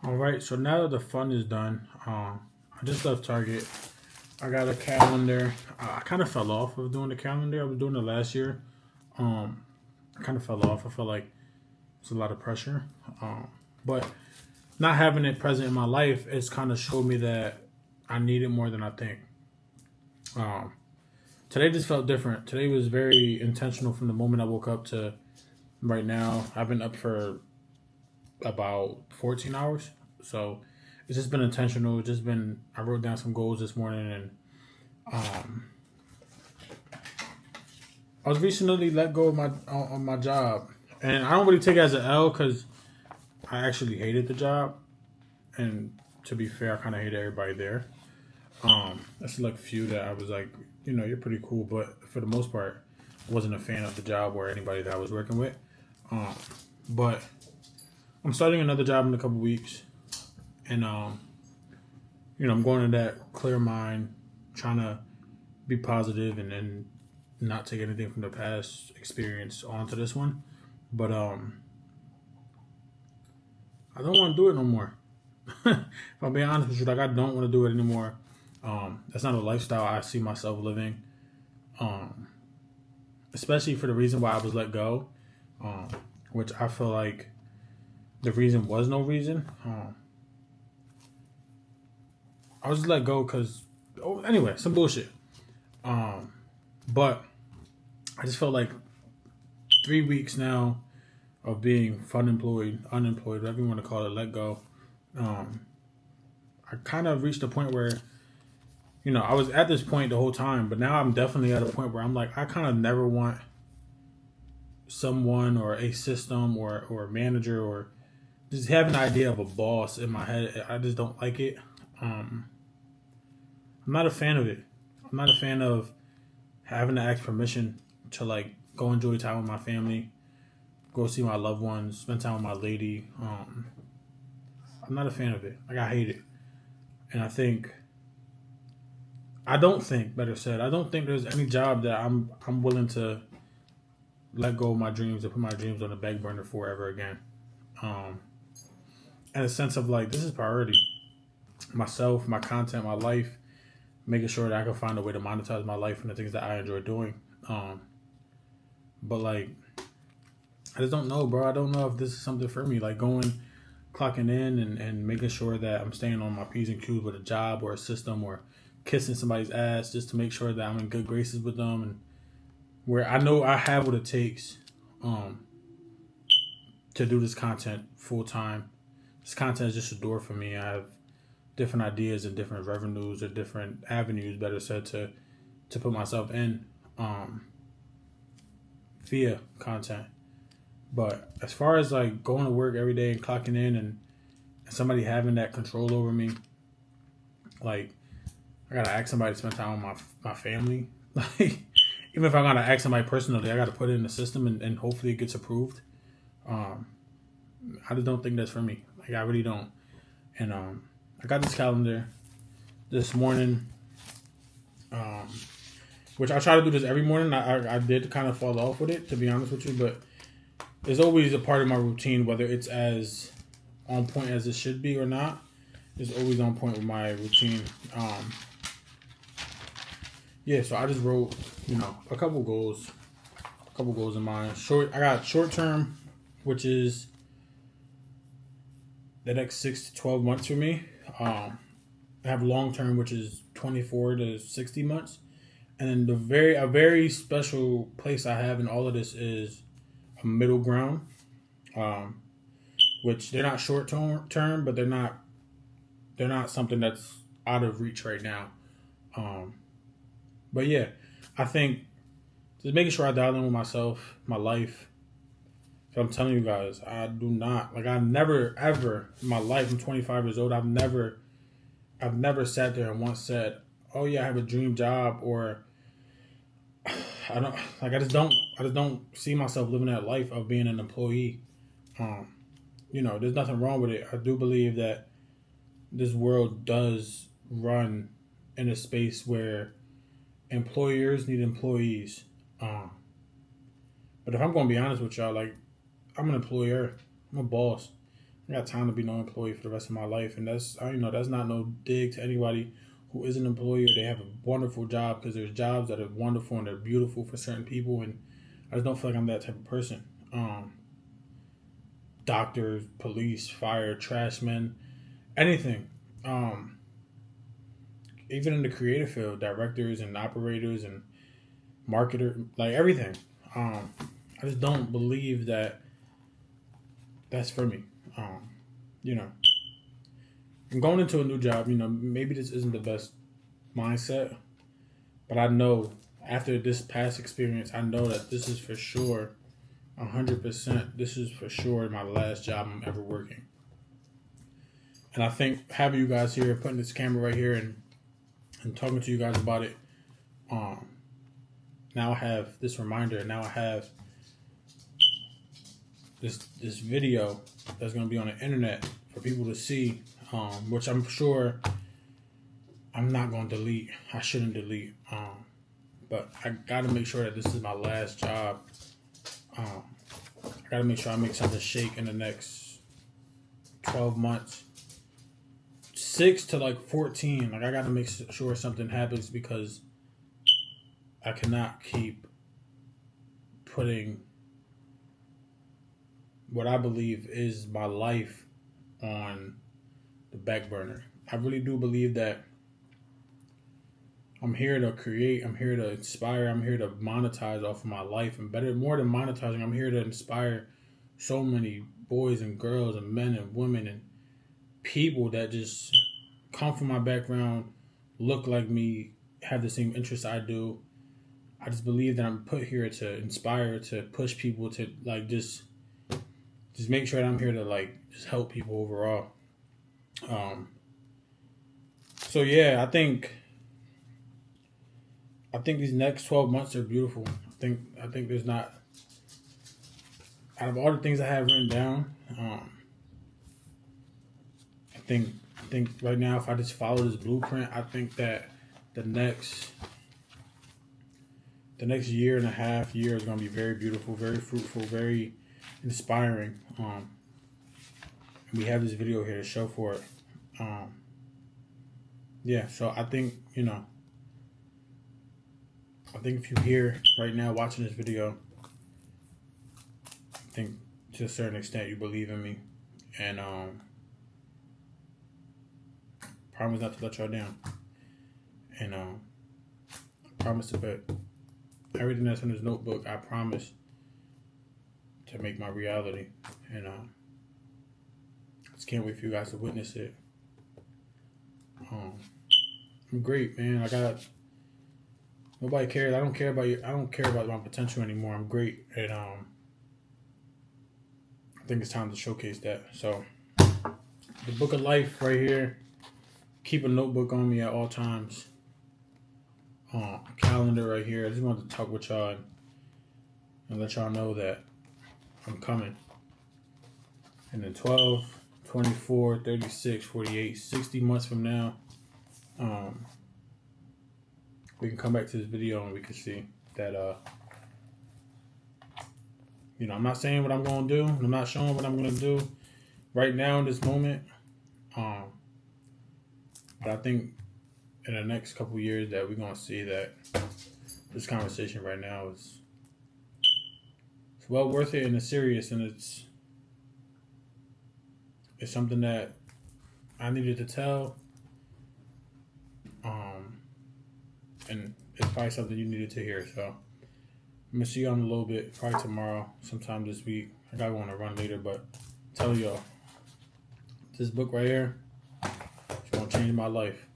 All right, so now that the fun is done, I just left Target. I got a calendar. I kind of fell off of doing the calendar. I was doing it last year. Um, I kind of fell off. I felt like it's a lot of pressure. But not having it present in my life, it's kind of showed me that I need it more than I think. Um, Today just felt different. Today was very intentional from the moment I woke up to right now. I've been up for about 14 hours. So it's just been intentional. It's just been, I wrote down some goals this morning, and um, I was recently let go of my job. And I don't really take it as an L because I actually hated the job. And to be fair, I kind of hated everybody there. That's like a few that I was like, you're pretty cool. But for the most part, I wasn't a fan of the job or anybody that I was working with. Um, but I'm starting another job in a couple weeks. And I'm going in that clear mind, trying to be positive and not take anything from the past experience onto this one. But I don't want to do it no more. If I'm being honest with you, like I don't want to do it anymore. That's not a lifestyle I see myself living. Um, Especially for the reason why I was let go, um, which I feel like the reason was no reason. I was let go because, anyway, some bullshit. Um, but I just felt like 3 weeks now of being fun employed, unemployed, whatever you want to call it, let go. Um, I kind of reached a point where, I was at this point the whole time, but now I'm definitely at a point where I'm like, I kind of never want someone or a system or a manager or just have an idea of a boss in my head. I just don't like it. Um, I'm not a fan of it. I'm not a fan of having to ask permission to like go enjoy time with my family, go see my loved ones, spend time with my lady. I'm not a fan of it. Like I hate it, and I don't think, better said, I don't think there's any job that I'm willing to let go of my dreams and put my dreams on the back burner forever again. Um, in a sense of like this is priority. Myself, my content, my life, making sure that I can find a way to monetize my life and the things that I enjoy doing. Um, but like I just don't know, bro. I don't know if this is something for me. Like going, clocking in and making sure that I'm staying on my P's and Q's with a job or a system or kissing somebody's ass just to make sure that I'm in good graces with them and where I know I have what it takes um, to do this content full time. This content is just a door for me. I have different ideas and different revenues or different avenues, better said, to put myself in um, via content. But as far as like going to work every day and clocking in and somebody having that control over me, like I gotta ask somebody to spend time with my family. Like even if I gotta ask somebody personally, I gotta put it in the system and hopefully it gets approved. Um, I just don't think that's for me. Like I really don't. And I got this calendar this morning, um, which I try to do this every morning. I did kind of fall off with it, to be honest with you, but it's always a part of my routine, whether it's as on point as it should be or not. It's always on point with my routine. Yeah, so I just wrote, a couple goals in mind. I got short term, which is the next 6 to 12 months for me. I have long term, which is 24 to 60 months, and then a very special place I have in all of this is a middle ground, um, which they're not short term, but they're not something that's out of reach right now. Um, but yeah, I think just making sure I dial in with myself, my life. So I'm telling you guys, I do not like. I never ever in my life. I'm 25 years old. I've never sat there and once said, "Oh yeah, I have a dream job," or I don't like. I just don't see myself living that life of being an employee. Um, there's nothing wrong with it. I do believe that this world does run in a space where employers need employees. Um, but if I'm going to be honest with y'all, like I'm an employer, I'm a boss. I got time to be no employee for the rest of my life, and that's that's not no dig to anybody who is an employee or they have a wonderful job, because there's jobs that are wonderful and they're beautiful for certain people, and I just don't feel like I'm that type of person. Doctors, police, fire, trash men, anything. Even in the creative field, directors and operators and marketer, like everything. I just don't believe that that's for me. You know, I'm going into a new job. Maybe this isn't the best mindset, but I know after this past experience, I know that this is for sure, 100%. This is for sure my last job I'm ever working. And I think having you guys here, putting this camera right here, and talking to you guys about it, now I have this reminder. Now I have this video that's going to be on the internet for people to see, which I'm sure I'm not going to delete. I shouldn't delete. But I got to make sure that this is my last job. I got to make sure I make something shake in the next 12 months. 6 to like 14. Like, I got to make sure something happens, because I cannot keep putting what I believe is my life on the back burner. I really do believe that I'm here to create, I'm here to inspire, I'm here to monetize off of my life, and more than monetizing, I'm here to inspire so many boys and girls and men and women and people that just come from my background, look like me, have the same interests I do. I just believe that I'm put here to inspire, to push people, to like just make sure that I'm here to like just help people overall. So yeah, I think these next 12 months are beautiful. I think there's not, out of all the things I have written down, I think right now, if I just follow this blueprint, I think that the next year and a half is going to be very beautiful, very fruitful, very inspiring. And we have this video here to show for it. Yeah, so I think, if you're here right now watching this video, I think to a certain extent you believe in me, and promise not to let y'all down, and I promise to bet everything that's in this notebook, I promise to make my reality, and I just can't wait for you guys to witness it. I'm great, man. Nobody cares. I don't care about you. I don't care about my potential anymore. I'm great, and I think it's time to showcase that. So, the book of life right here. Keep a notebook on me at all times. Calendar right here. I just wanted to talk with y'all and let y'all know that I'm coming. And then 12, 24, 36, 48, 60 months from now, we can come back to this video and we can see that, I'm not saying what I'm going to do. I'm not showing what I'm going to do right now in this moment. But I think in the next couple of years that we're going to see that this conversation right now it's well worth it, and it's serious, and it's something that I needed to tell. And it's probably something you needed to hear. So I'm going to see you on a little bit, probably tomorrow, sometime this week. I got one to run later, but tell y'all, this book right here, it's going to change my life.